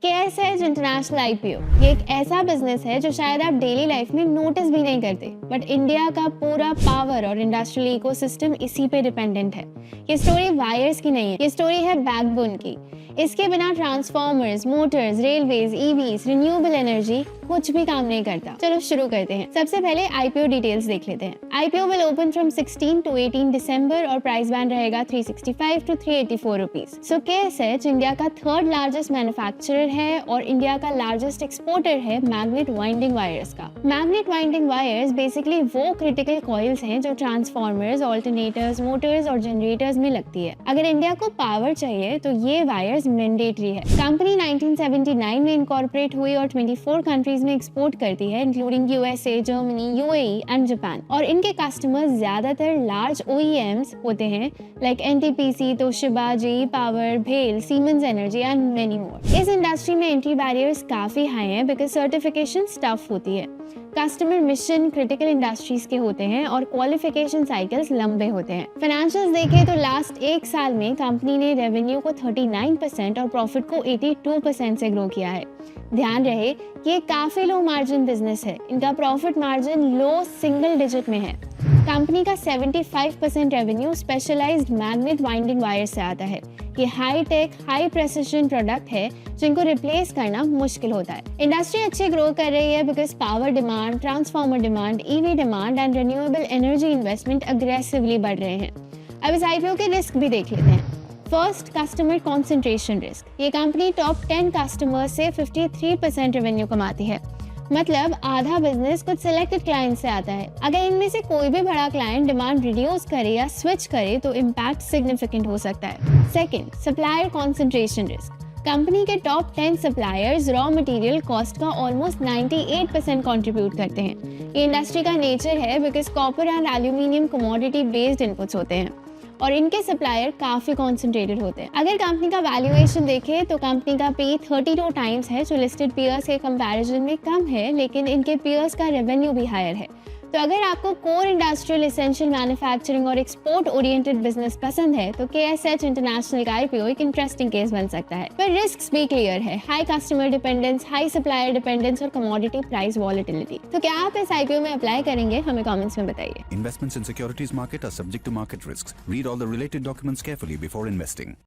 KSH international IPO ये एक ऐसा बिजनेस है जो शायद आप डेली लाइफ में नोटिस भी नहीं करते, बट इंडिया का पूरा पावर और इंडस्ट्रियल इकोसिस्टम इसी पे डिपेंडेंट है। ये स्टोरी वायर्स की नहीं है, ये स्टोरी है बैकबोन की। इसके बिना transformers, Motors, railways, EVs, renewable energy कुछ भी काम नहीं करता। चलो शुरू करते हैं। सबसे पहले आईपीओ डिटेल्स देख लेते हैं। IPO will open from 16 to 18 दिसंबर और प्राइस बैंड रहेगा 365 to 384 rupees. So KSH India का थर्ड लार्जेस्ट मैन्युफैक्चरर है और इंडिया का लार्जेस्ट एक्सपोर्टर है मैग्नेट वाइंडिंग वायर्स का। मैग्नेट वाइंडिंग वायर्स बेसिकली वो क्रिटिकल कॉइल्स हैं जो ट्रांसफॉर्मर्स, ऑल्टरनेटर्स, मोटर्स और जनरेटर्स में लगती है। अगर इंडिया को पावर चाहिए तो ये वायर्स मैंडेटरी है। कंपनी 1979 में इनकॉर्पोरेट हुई और 24 कंट्रीज में एक्सपोर्ट करती है, including USA, Germany, UAE and Japan. और इनके कस्टमर्स ज्यादातर लार्ज OEMs होते हैं like NTPC, Toshiba, GE power, भेल, Siemens energy and many more. इस इंडस्ट्री में एंट्री बैरियर्स काफी हाई हैं बिकॉज सर्टिफिकेशन टफ होती है। कस्टमर मिशन क्रिटिकल इंडस्ट्रीज के होते हैं और क्वालिफिकेशन साइकिल्स लंबे होते हैं। फाइनेंशियल्स देखें तो लास्ट एक साल में कंपनी ने रेवेन्यू को 39% और प्रॉफिट को 82% से ग्रो किया है। ध्यान रहे कि ये काफी लो मार्जिन बिजनेस है। इनका profit margin low single digit में है। कंपनी का 75% revenue specialised magnet winding wire से आता है। ये high tech, high precision product है जिनको रिप्लेस करना मुश्किल होता है। इंडस्ट्री अच्छी ग्रो कर रही है because power demand, transformer demand, EV demand and renewable energy investment aggressively बढ़ रहे हैं। अब इस IPO के रिस्क भी देख लेते हैं। First, customer concentration risk. ये कंपनी टॉप 10 कस्टमर से 53% रेवेन्यू कमाती है, मतलब आधा बिजनेस कुछ सिलेक्टेड क्लाइंट से आता है। अगर इनमें से कोई भी बड़ा क्लाइंट डिमांड रिड्यूस करे या स्विच करे तो इम्पैक्ट सिग्निफिकेंट हो सकता है। Second, supplier concentration risk. Company के top 10 suppliers raw material cost का ऑलमोस्ट 98% कंट्रीब्यूट करते हैं। ये इंडस्ट्री का नेचर है because copper and aluminium commodity based inputs होते हैं और इनके सप्लायर काफी कॉन्सेंट्रेटेड होते हैं। अगर कंपनी का वैल्यूएशन देखें तो कंपनी का पे 32 टाइम्स है जो लिस्टेड पीयर्स के कंपैरिजन में कम है, लेकिन इनके पीयर्स का रेवेन्यू भी हायर है। तो अगर आपको कोर इंडस्ट्रियल, एसेंशियल मैन्युफैक्चरिंग और एक्सपोर्ट ओरिएंटेड बिजनेस पसंद है तो KSH इंटरनेशनल का IPO एक इंटरेस्टिंग केस बन सकता है। पर रिस्क्स भी क्लियर है, high customer dependence, high supplier dependence और कमोडिटी प्राइस वॉलेटिलिटी। तो क्या आप इस IPO में अप्लाई करेंगे? हमें कमेंट्स में बताइए। Investments in securities market are subject to market risks. Read all the related documents carefully before investing.